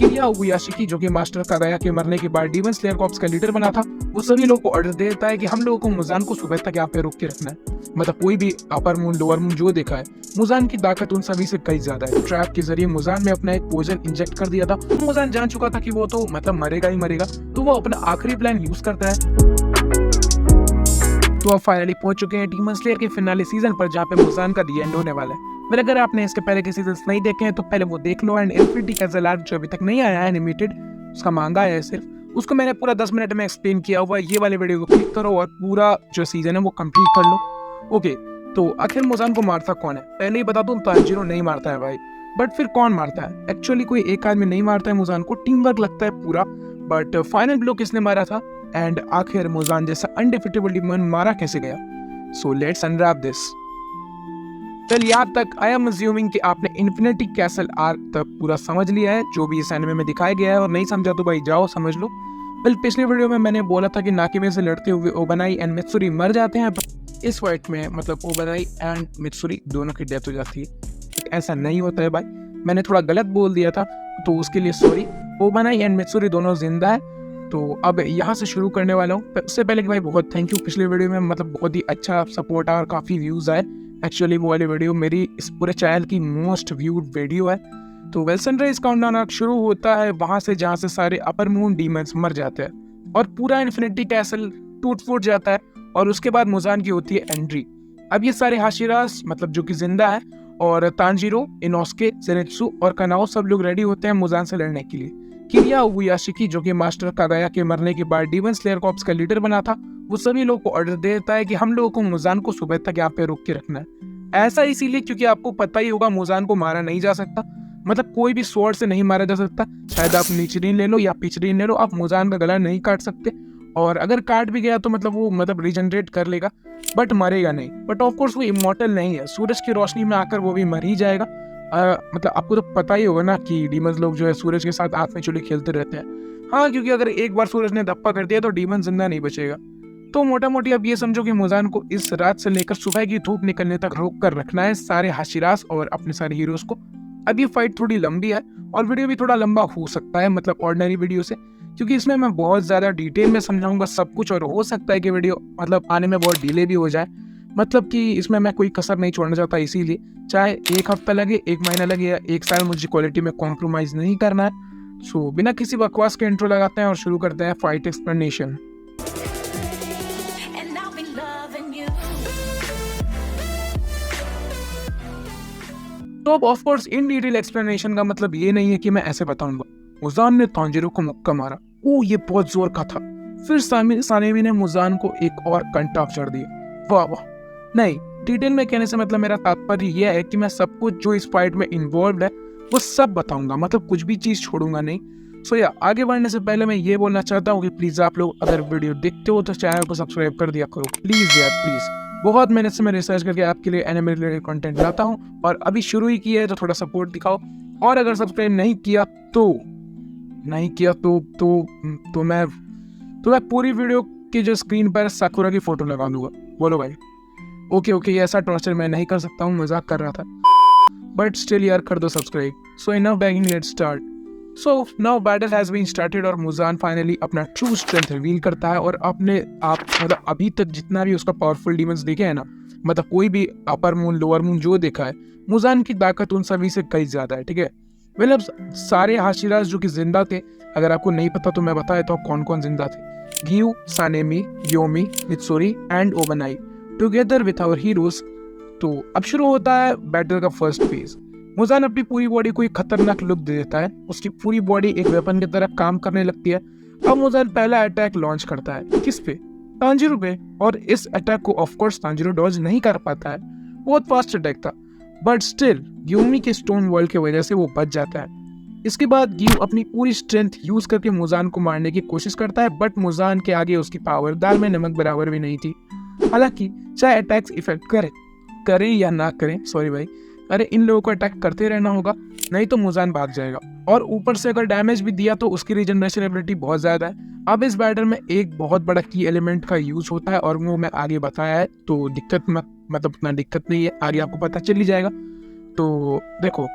किरिया ओबुयाशी जो कि मास्टर कागाया के मरने के बाद डीमन स्लेयर कॉर्प्स का लीडर बना था, वो सभी लोगों को ऑर्डर देता है कि हम लोगों को मुजान को सुबह तक यहाँ पे रोक के रखना है। मतलब कोई भी अपर मून लोअर मून जो देखा है, मुजान की ताकत उन सभी से कई ज्यादा है। ट्रैप के जरिए मुजान में अपना एक पोजन इंजेक्ट कर दिया था। मुजान जान चुका था कि वो तो मतलब मरेगा ही मरेगा, तो वो अपना आखिरी प्लान यूज करता है। तो अब फाइनली पहुंच चुके हैं डीमन स्लेयर के फिनाले सीजन पर, जहाँ पे मुजान का दी एंड होने वाला है। पर अगर आपने इसके पहले के सीजन नहीं देखे हैं तो पहले वो देख लो। एंड इन्फिनिटी कैसल आर्क जो अभी तक नहीं आया है एनिमेटेड, उसका मांगा है सिर्फ, उसको मैंने पूरा 10 मिनट में एक्सप्लेन किया हुआ है। ये वाले वीडियो को क्लिक करो और पूरा जो सीजन है वो कंप्लीट कर लो। ओके, तो आखिर मुजान को मारता कौन है? पहले ही बता दूं, तांजीरो नहीं मारता है भाई। बट फिर कौन मारता है? एक्चुअली कोई एक आदमी नहीं मारता है मुजान को, टीम वर्क लगता है पूरा। बट फाइनल ब्लो किसने मारा था एंड आखिर मुजान जैसा अनडिफिटेबल डीमन मारा कैसे गया? So let's unwrap this. चल यहाँ तक आई एम अज्यूमिंग कि आपने इन्फिनिटी कैसल आर्क तक पूरा समझ लिया है, जो भी इस एनिमे में दिखाया गया है। और नहीं समझा तो भाई जाओ समझ लो। वेल, पिछले वीडियो में मैंने बोला था कि नाकिमे से लड़ते हुए ओबनाई एंड मित्सुरी मर जाते हैं। इस फाइट में मतलब ओबनाई एंड मित्सुरी दोनों की डेथ हो जाती है। ऐसा नहीं होता है भाई, मैंने थोड़ा गलत बोल दिया था, तो उसके लिए सॉरी। ओबनाई एंड मित्सुरी दोनों जिंदा है। तो अब यहाँ से शुरू करने वाला हूँ। उससे पहले कि भाई बहुत थैंक यू, पिछले वीडियो में मतलब बहुत ही अच्छा सपोर्ट आया और काफ़ी व्यूज़ आए। एक्चुअली वो वाली वीडियो मेरी इस पूरे चैनल की मोस्ट व्यूड वीडियो है। तो वेल, सनराइज काउंटडाउन आर्क शुरू होता है वहाँ से जहाँ से सारे अपर मून डीमंस मर जाते हैं और पूरा इन्फिनिटी कैसल टूट फूट जाता है। और उसके बाद मुजान की होती है एंट्री। अब ये सारे हाशिरास मतलब जो कि जिंदा है, और तांजीरो, इनोस्के, ज़ेनित्सु और कानाओ सब लोग रेडी होते हैं मुजान से लड़ने के लिए। किरिया ओबुयाशी जो कि मास्टर कागाया के मरने के बाद डीमन स्लेयर कॉर्प्स का लीडर बना था, वो सभी लोगों को ऑर्डर देता है कि हम लोगों को मुजान को सुबह तक यहाँ पे रोक के रखना है। ऐसा इसीलिए क्योंकि आपको पता ही होगा मुजान को मारा नहीं जा सकता। मतलब कोई भी स्वॉर्ड से नहीं मारा जा सकता। शायद आप नीचरीन ले लो या पिचरीन ले लो, आप मुजान का गला नहीं काट सकते। और अगर काट भी गया तो मतलब वो मतलब रिजनरेट कर लेगा, बट मरेगा नहीं। बट ऑफकोर्स वो इमॉर्टल नहीं है, सूरज की रोशनी में आकर वो भी मर ही जाएगा। मतलब आपको तो पता ही होगा ना कि डीमंस लोग जो है सूरज के साथ आंख में चुली खेलते रहते हैं। हाँ, क्योंकि अगर एक बार सूरज ने धप्पा कर दिया तो डीमन जिंदा नहीं बचेगा। तो मोटा मोटी अब ये समझो कि मुजान को इस रात से लेकर सुबह की धूप निकलने तक रोक कर रखना है सारे हाशिरास और अपने सारे हीरोज को। अब ये फाइट थोड़ी लंबी है और वीडियो भी थोड़ा लंबा हो सकता है मतलब ऑर्डिनरी वीडियो से, क्योंकि इसमें मैं बहुत ज्यादा डिटेल में समझाऊंगा सब कुछ। और हो सकता है कि वीडियो मतलब आने में बहुत डिले भी हो जाए, मतलब कि इसमें मैं कोई कसर नहीं छोड़ना चाहता। इसीलिए चाहे एक हफ्ता लगे, एक महीना लगे या एक साल, मुझे क्वालिटी में कॉम्प्रोमाइज नहीं करना है। सो बिना किसी बकवास के इंट्रो लगाते हैं और शुरू करते हैं फाइट एक्सप्लेनेशन। तो अब of course in detail explanation का मतलब ये नहीं है कि मैं ऐसे बताऊंगा मुजान ने तांजीरो को मुक्का मारा, ओ ये बहुत जोर का था, फिर सानेमी ने मुजान को एक और कंटाफ चढ़ दिया, वाह वाह। नहीं, डिटेल में कहने से मतलब मेरा तात्पर्य यह है कि मैं सब कुछ जो इस फाइट में इन्वॉल्व है वो सब बताऊंगा, मतलब कुछ भी चीज छोड़ूंगा नहीं। सो या आगे बढ़ने से पहले मैं ये बोलना चाहता हूँ कि प्लीज आप लोग अगर वीडियो देखते हो तो चैनल को सब्सक्राइब कर दिया करो प्लीज यार, प्लीज। बहुत मेहनत से मैं रिसर्च करके आपके लिए एनिमे रिलेटेड कंटेंट लाता हूँ और अभी शुरू ही किया है तो थोड़ा सपोर्ट दिखाओ। और अगर सब्सक्राइब नहीं किया तो मैं पूरी वीडियो की जो स्क्रीन पर साकुरा की फोटो लगा दूंगा। बोलो भाई। ओके, ऐसा टॉर्चर मैं नहीं कर सकता हूँ, मजाक कर रहा था, बट स्टिल यार कर दो subscribe. So enough begging, let's start. So now battle has been started और मुजान फाइनली अपना ट्रू स्ट्रेंथ रिवील करता है और अपने आप मतलब अभी तक जितना भी उसका पावरफुल डीमंस देखे हैं ना, मतलब कोई भी अपर मून लोअर मून जो देखा है, मुजान की ताकत उन सभी से कई ज्यादा है। ठीक है, मतलब सारे हाशिरास जो कि जिंदा थे, अगर आपको नहीं पता तो मैं बता देता हूँ कौन कौन जिंदा थे। Giyu, Sanemi, Gyomei, Mitsuri and Obanai together with our heroes. तो अब शुरू होता है बैटल का फर्स्ट फेज। मुजान अपनी पूरी बॉडी को एक खतरनाक लुक दे देता है, उसकी पूरी बॉडी एक वेपन की तरह काम करने लगती है। अब मुजान पहला अटैक लॉन्च करता है, किस पे? तांजीरो पे। और इस अटैक को ऑफ कोर्स तांजीरो डॉज नहीं कर पाता है, बहुत फास्ट अटैक था, बट स्टिल यूमी के स्टोन वॉल की वजह से वो बच जाता है। इसके बाद गियू अपनी पूरी स्ट्रेंथ यूज करके मुजान को मारने की कोशिश करता है, बट मुजान के आगे उसकी पावर दाल में नमक बराबर भी नहीं थी। हालांकि चाहे अटैक्स इफेक्ट करें या ना करें, सॉरी भाई, अरे इन लोगों को अटैक करते रहना होगा, नहीं तो मुजान भाग जाएगा। और ऊपर से अगर डैमेज भी दिया तो उसकी रीजनरेशन एबिलिटी बहुत ज्यादा है। अब इस बैटल में एक बहुत बड़ा की एलिमेंट का यूज होता है और वो मैं आगे बताया है, तो दिक्कत मतलब उतना दिक्कत नहीं है, आगे आपको पता चल ही जाएगा। तो देखो,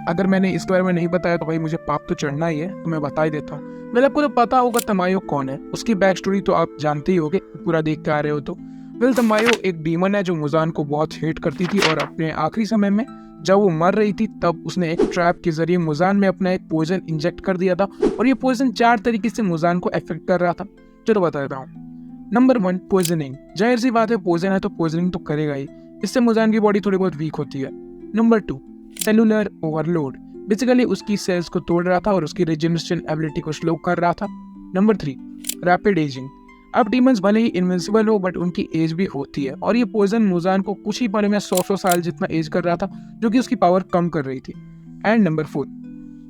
अगर मैंने इसके बारे में नहीं बताया तो भाई मुझे पाप तो चढ़ना ही है, तो मैं बता ही देता हूँ। वेल आपको तो पता होगा तमायो कौन है, उसकी बैक स्टोरी तो आप जानते ही होगे, पूरा देख के आ रहे हो तो। वेल तमायो एक डीमन है जो मुजान को बहुत हेट करती थी, और अपने आखिरी समय में जब वो मर रही थी तब उसने एक ट्रैप के जरिए मुजान में अपना एक पॉइजन इंजेक्ट कर दिया था, और ये पॉइजन 4 तरीके से मुजान को अफेक्ट कर रहा था। चलो बता देता हूँ। Number 1, poisoning. जाहिर सी बात है, पॉइजन है तो पॉइजनिंग तो करेगा ही, इससे मुजान की बॉडी थोड़ी बहुत वीक होती है। Number 2, cellular overload. बेसिकली उसकी सेल्स को तोड़ रहा था और उसकी रिजेनरेशन एबिलिटी को स्लो कर रहा था। Number 3, rapid ageing. अब डीमंस भले ही इनविंसिबल हो बट उनकी एज भी होती है, और ये पॉइजन मुजान को कुछ ही पल में 100 साल जितना एज कर रहा था, जो कि उसकी पावर कम कर रही थी। And number 4,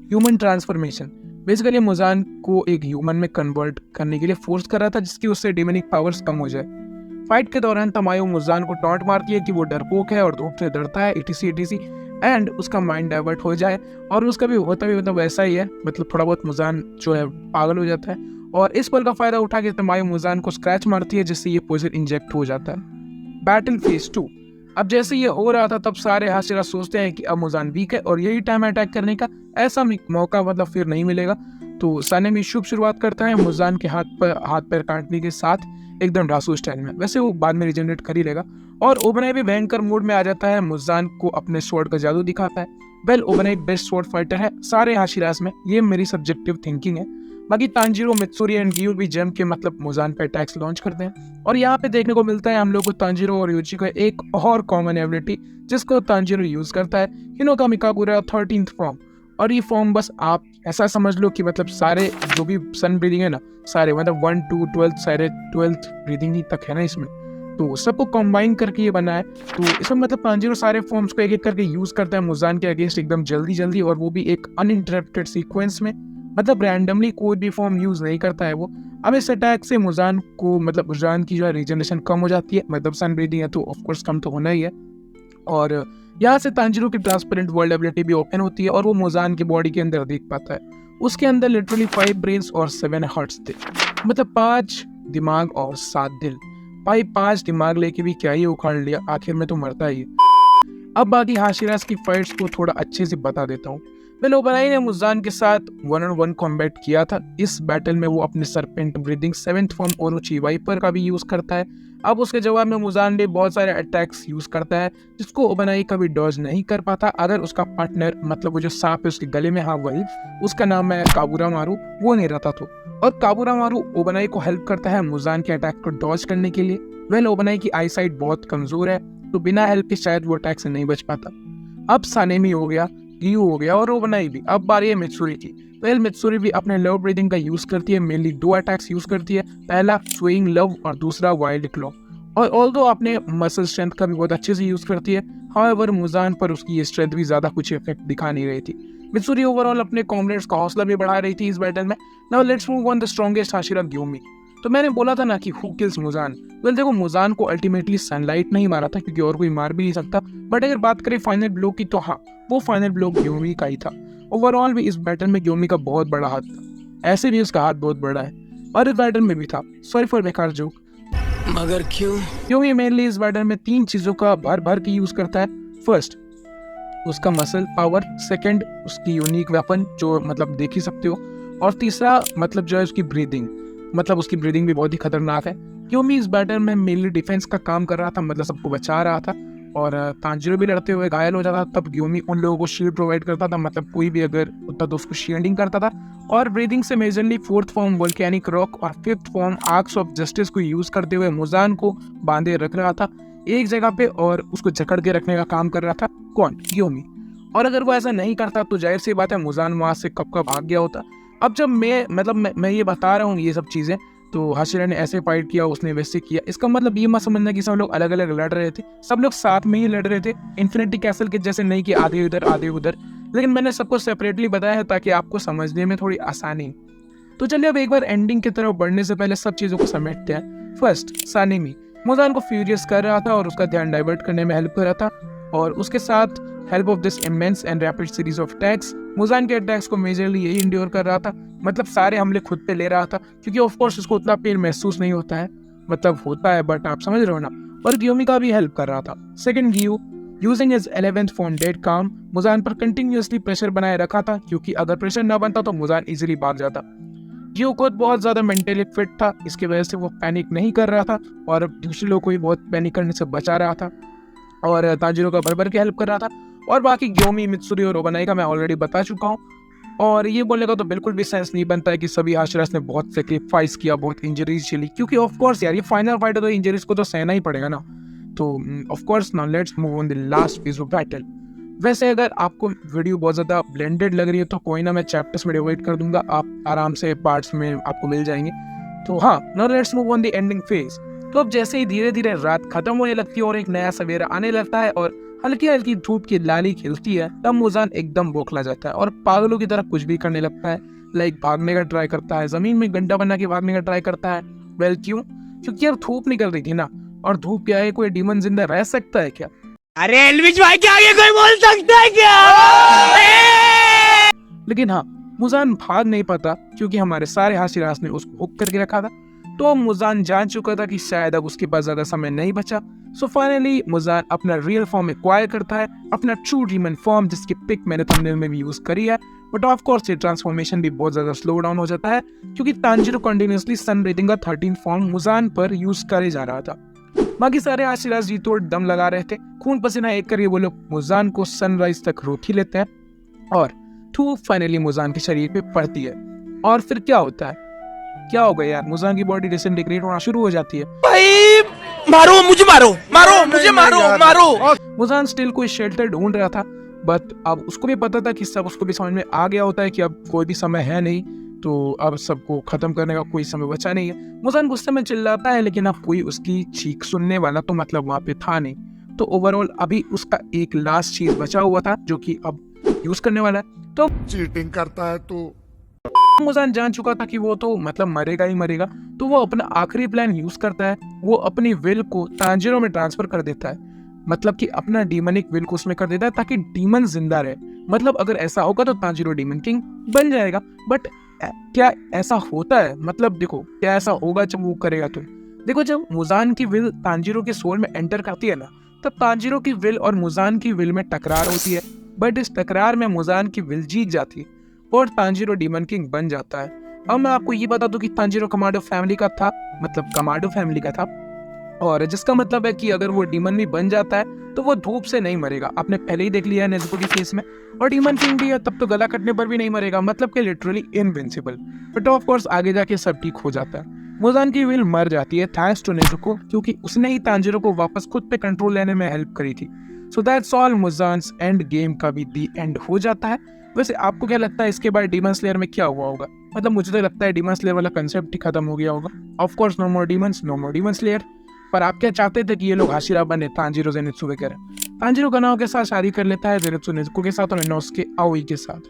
human transformation. Basically Muzan को एक ह्यूमन में कन्वर्ट करने के लिए फोर्स कर रहा था, जिसकी उससे डेमनिक पावर्स कम हो जाए। फाइट के दौरान तमायो मुजान को टॉन्ट मारती है कि वो डरपोक है और धूप से डरता है, etc एंड उसका माइंड डाइवर्ट हो जाए, और उसका भी होता भी मतलब वैसा ही है, मतलब थोड़ा बहुत मुजान जो है पागल हो जाता है, और इस पल का फायदा उठा के तमायो मुजान को स्क्रैच मारती है, जिससे ये पॉइजन इंजेक्ट हो जाता है। Battle phase 2। अब जैसे ये हो रहा था तब सारे हाशिरा सोचते हैं कि अब मुजान वीक है और यही टाइम है अटैक करने का, ऐसा मौका मतलब फिर नहीं मिलेगा। तो सानेमी शुभ शुरुआत करता है मुजान के हाथ पैर काटने के साथ, एकदम ढासू स्टाइल में। वैसे वो बाद में रिजेनरेट कर ही लेगा, और ओबनाई भी भयंकर मूड में आ जाता है, मुजान को अपने स्वॉर्ड का जादू दिखाता है। वेल ओबनाई बेस्ट स्वॉर्ड फाइटर है सारे हाशिरास में, ये मेरी सब्जेक्टिव थिंकिंग है। बाकी तांजीरो, मित्सुरी एंड गियो भी जम के मतलब मुजान पे अटैक्स लॉन्च करते हैं, और यहाँ पे देखने को मिलता है हम लोग को तांजीरो और यूची का एक और कॉमन एबिलिटी, जिसको तांजीरो यूज करता है, हिनोका मिकाकुरा 13th फॉर्म। और ये फॉर्म बस आप ऐसा समझ लो कि मतलब सारे जो भी सन ब्रीदिंग है ना, सारे मतलब 1 to 12 सारे 12th ब्रीदिंग ही तक है ना इसमें, तो सबको कंबाइन करके ये बना है। तो इसमें मतलब तांजीरो सारे फॉर्म्स को एक एक करके यूज करता है मुजान के अगेंस्ट एकदम जल्दी, और वो भी एक अनइंटरप्टेड सीक्वेंस में, मतलब रैंडमली कोई भी फॉर्म यूज नहीं करता है वो। अब इस अटैक से मुजान को मतलब मुजान की जो है रीजनरेशन कम हो जाती है, मतलब सन ब्रीदिंग है तो ऑफकोर्स कम तो होना ही है, और यहाँ से तांजीरो की ट्रांसपेरेंट वर्ल्ड एबिलिटी भी ओपन होती है, और वो मुजान की बॉडी के अंदर देख पाता है। उसके अंदर लिटरली 5 ब्रेन्स और 7 हार्ट्स थे, मतलब 5 दिमाग और 7 दिल। भाई 5 दिमाग लेके भी क्या ही उखाड़ लिया, आखिर में तो मरता ही है। अब बाकी हाशिरास की फाइट्स को थोड़ा अच्छे से बता देता हूँ। वेल ओबनाई ने मुजान के साथ 1-on-1 कॉम्बैट किया था। इस बैटल में वो अपने serpent breathing 7th form Orochi viper का भी यूज करता है। अब उसके जवाब में मुजान भी बहुत सारे अटैक्स यूज करता है, जिसको ओबनाई कभी डॉज नहीं कर पाता अगर उसका पार्टनर, मतलब वो जो सांप है उसके गले में, हाँ वही, उसका नाम है काबुरा मारू, वो नहीं रहता तो। और काबुरा मारू ओबनाई को हेल्प करता है मुजान के अटैक को डॉज करने के लिए। वेल ओबनाई की आई साइट बहुत कमजोर है, तो बिना हेल्प के शायद वो अटैक से नहीं बच पाता। अब सानेमी हो गया, गियू हो गया, और ओबनाई भी। अब बारी है मित्सुरी की। वेल मित्सुरी भी अपने लव ब्रीदिंग का यूज करती है, मेनली 2 अटैक्स यूज करती है, पहला स्विंग लव और दूसरा वाइल्ड क्लॉ। और ऑल्दो अपने मसल स्ट्रेंथ का भी बहुत अच्छे से यूज करती है, हाउएवर मुजान पर उसकी ये स्ट्रेंथ भी ज्यादा कुछ इफेक्ट दिखा नहीं रही थी। मित्सुरी ओवरऑल अपने कॉमरेड्स का हौसला भी बढ़ा रही थी इस बैटल में। Now let's move on the strongest Hashira, Gyomei. तो मैंने बोला था ना कि हु किल्स मुजान। वेल देखो, मुजान को अल्टीमेटली सनलाइट नहीं मारा था, क्योंकि और कोई मार भी नहीं सकता, बट अगर बात करें फाइनल ब्लो की तो हाँ, वो फाइनल ब्लो ग्योमी का ही था। ओवरऑल भी इस बैटल में ग्योमी का बहुत बड़ा हाथ था, ऐसे भी उसका हाथ बहुत बड़ा है, और इस बैटल में भी था। सॉरी फॉर बेकार जोक, मगर क्यों? ग्योमी मेनली इस बैटल में 3 चीजों का भर के यूज करता है। फर्स्ट, उसका मसल पावर, सेकंड उसकी यूनिक वेपन जो मतलब देख ही सकते हो, और तीसरा मतलब जो है उसकी ब्रीदिंग, मतलब उसकी ब्रीदिंग भी बहुत ही खतरनाक है। ग्योमी इस बैटल में मेनली डिफेंस का काम कर रहा था, मतलब सबको बचा रहा था, और तांजीरो भी लड़ते हुए घायल हो जाता था तब ग्योमी उन लोगों को शील्ड प्रोवाइड करता था, मतलब कोई भी अगर होता तो उसको शील्डिंग करता था। और ब्रीदिंग से majorly 4th form volcanic rock और 5th form arcs of justice को यूज करते हुए मुजान को बांधे रख रहा था एक जगह पे, और उसको जकड़ के रखने का काम कर रहा था कौन? ग्योमी। और अगर वो ऐसा नहीं करता तो जाहिर सी बात है मुजान वहां से कब का भाग गया होता। अब जब मैं ये बता रहा हूँ ये सब चीजें, तो हाशिरा ने ऐसे फाइट किया, उसने वैसे किया, इसका मतलब ये मत समझना कि सब लोग अलग अलग लड़ रहे थे, सब लोग साथ में ही लड़ रहे थे, इन्फिनिटी कैसल के जैसे नहीं कि आधे उधर आधे उधर, लेकिन मैंने सबको सेपरेटली बताया है ताकि आपको समझने में थोड़ी आसानी। तो चलिए अब एक बार एंडिंग की तरफ बढ़ने से पहले सब चीजों को समेटते हैं। फर्स्ट, सानेमी मुजान को फ्यूरियस कर रहा था और उसका ध्यान डाइवर्ट करने में हेल्प कर रहा था, और उसके साथ help of this immense and rapid series of attacks Muzan के अटैक्स को मेजरली यही इंड्योर कर रहा था, मतलब सारे हमले खुद पे ले रहा था, क्योंकि ऑफ कोर्स उसको उतना पेन महसूस नहीं होता है, मतलब होता है बट आप समझ रहे हो ना। और ग्योमी का भी हेल्प कर रहा था। Second, Giyu using his 11th phone dead काम, मुजान पर कंटिन्यूअसली प्रेशर बनाए रखा था, क्योंकि अगर प्रेशर ना बनता तो मुजान इजीली भाग जाता। जियो खुद बहुत ज्यादा मेंटली फिट था, इसकी वजह से वो पैनिक नहीं कर रहा था और दूसरे लोग को भी बहुत पैनिक करने से बचा रहा था और तांजिरो का भर भर के हेल्प कर रहा था। और बाकी ग्योमी, मित्सुरी और ओबानाई का मैं ऑलरेडी बता चुका हूँ। और ये बोलने का तो बिल्कुल भी सेंस नहीं बनता है कि सभी हाशिरास ने बहुत सेक्रीफाइस किया, बहुत इंजरीज झेली, क्योंकि ऑफ कोर्स यार ये फाइनल फाइट है तो इंजरीज को तो सहना ही पड़ेगा ना। तो of course now let's move on the last phase of battle. वैसे अगर आपको वीडियो बहुत ज़्यादा ब्लेंडेड लग रही है तो कोई ना, मैं चैप्टर्स में डिवाइड कर दूंगा, आप आराम से पार्ट्स में आपको मिल जाएंगे। तो हाँ, now let's move on the ending phase. तो अब जैसे ही धीरे धीरे रात खत्म होने लगती है और एक नया सवेरा आने लगता है और हल्की हल्की धूप की लाली खिलती है, तब मुजान एकदम बौखला जाता है और पागलों की तरह कुछ भी करने लगता है। लाइक भागने का ट्राई करता है, जमीन में गड्ढा बना के भागने का ट्राई करता है। वेल क्यों? क्योंकि यार धूप निकल रही थी ना, और धूप क्या है, कोई डीमन जिंदा रह सकता है क्या? अरे एल्विश भाई के आगे कोई बोल सकता है क्या? लेकिन हाँ, मुजान भाग नहीं पाता क्योंकि हमारे सारे हाशिरास ने उसको हुक करके रखा था। तो मुजान जान चुका था कि शायद अब उसके पास ज्यादा समय नहीं बचा। सो फाइनली मुजान अपना रियल फॉर्म एक्वायर करता है, अपना ट्रू डीमन फॉर्म, जिसकी पिक मैंने थंबनेल में भी यूज करी है। बट ऑफ कोर्स ये ट्रांसफॉर्मेशन भी बहुत ज्यादा स्लो डाउन हो जाता है क्योंकि तांजिरो कंटिन्यूअसली सन ब्रीथिंग का 13 फॉर्म मुजान पर यूज करे जा रहा था। बाकी सारे हाशिरास जी तोड़ दम लगा रहे थे, खून पसीना एक कर ये वो लोग मुजान को सनराइज तक रोक ही लेते हैं और धूप फाइनली मुजान के शरीर पे पड़ती है। और फिर क्या होता है? क्या हो गया यार, मुजान की बॉडी डिसइंटीग्रेट होना शुरू हो जाती है। भाई मारो मुझे, मारो मुझे, मारो। मुजान स्टिल कोई शेल्टर ढूंढ रहा था, बट अब उसको भी पता था कि सब उसको भी समझ में आ गया होता है कि अब कोई भी समय है नहीं, तो अब सबको खत्म करने का कोई समय बचा नहीं है। मुजान गुस्से में चिल्लाता है, लेकिन अब कोई उसकी चीख सुनने वाला तो मतलब वहाँ पे था नहीं। तो ओवरऑल अभी उसका एक लास्ट चीज बचा हुआ था जो कि अब यूज करने वाला है। तो चीटिंग करता है तो मुजान जान चुका था कि वो तो मतलब मरेगा ही मरेगा, तो वो अपना आखिरी प्लान यूज करता है। वो अपनी विल को तांजिरो में ट्रांसफर कर देता है, मतलब कि अपना डीमनिक विल को उसमें कर देता है ताकि डीमन जिंदा रहे। मतलब अगर ऐसा होगा तो तांजिरो डीमन किंग बन जाएगा। बट क्या ऐसा होता है? मतलब देखो, क्या ऐसा होगा जब वो करेगा? तो देखो, जब मुजान की विल तांजिरो के सोल में एंटर करती है ना, तब तांजिरो की विल और मुजान की विल में टकरार होती है। बट इस टकरार में मुजान की विल जीत जाती है और तांजिरो डीमन किंग बन जाता है। अब मैं आपको ये बता दूं कि तांजिरो कमाडो फैमिली का था, मतलब कमाडो फैमिली का था, और जिसका मतलब है कि अगर वो डीमन भी बन जाता है तो वो धूप से नहीं मरेगा। आपने पहले ही देख लिया है नेज़ुको के केस में। और डीमन किंग भी है तब तो गला कटने पर भी नहीं मरेगा, मतलब कि literally invincible. But of course आगे जाके सब ठीक हो जाता है। मुजान की विल मर जाती है थैंक्स टू नेज़ुको, क्योंकि उसने ही तांजिरो को वापस खुद पे कंट्रोल लेने में हेल्प करी थी। So that's all, Muzan's end game का भी दी एंड हो जाता है। वैसे आपको क्या लगता है इसके बाद डीमन स्लेयर में क्या हुआ होगा? मतलब मुझे तो लगता है डीमन स्लेयर वाला कंसेप्ट ही खत्म हो गया होगा। Of course no more demons, no more demon slayer. पर आप क्या चाहते थे कि ये लोग हाशिरा बने, तांजिरो ज़ेनित्सु वगैरह? तांजिरो कानाओ के साथ शादी कर लेता है, ज़ेनित्सु नेज़ुको के साथ और इनोसुके आओई के साथ।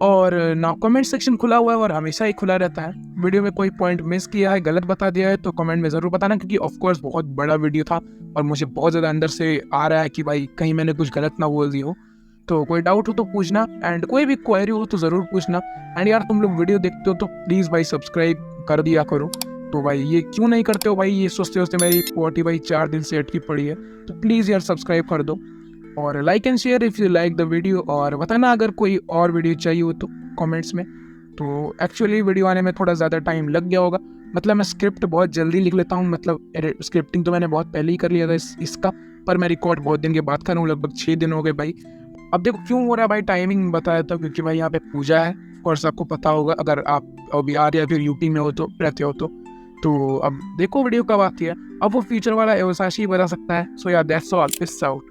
और ना कमेंट सेक्शन खुला हुआ है और हमेशा ही खुला रहता है। वीडियो में कोई पॉइंट मिस किया है, गलत बता दिया है तो कमेंट में ज़रूर बताना, क्योंकि ऑफ कोर्स बहुत बड़ा वीडियो था और मुझे बहुत ज़्यादा अंदर से आ रहा है कि भाई कहीं मैंने कुछ गलत ना बोल दी हो। तो कोई डाउट हो तो पूछना, एंड कोई भी क्वेरी हो तो ज़रूर पूछना। एंड यार तुम लोग वीडियो देखते हो तो प्लीज़ भाई सब्सक्राइब कर दिया करो। तो भाई ये क्यों नहीं करते हो भाई? ये सोचते सोचते मेरी पोटी भाई 4 दिन से अटकी पड़ी है। तो प्लीज़ यार सब्सक्राइब कर दो और like and share if you like the video. और बताना अगर कोई और वीडियो चाहिए हो तो कमेंट्स में। तो एक्चुअली वीडियो आने में थोड़ा ज़्यादा टाइम लग गया होगा, मतलब मैं स्क्रिप्ट बहुत जल्दी लिख लेता हूँ, मतलब स्क्रिप्टिंग तो मैंने बहुत पहले ही कर लिया था इसका, पर मैं रिकॉर्ड बहुत दिन के बाद कर रहा हूँ, लगभग 6 दिन हो गए भाई। अब देखो क्यों हो रहा है भाई, टाइमिंग बताया था क्योंकि भाई यहाँ पे पूजा है और सबको पता होगा अगर आप बिहार या फिर यूपी में हो तो रहते हो तो अब देखो वीडियो कब आती है। अब वो फीचर वाला एवसाशी बता सकता है। सो यार दैट्स ऑल, पीस आउट।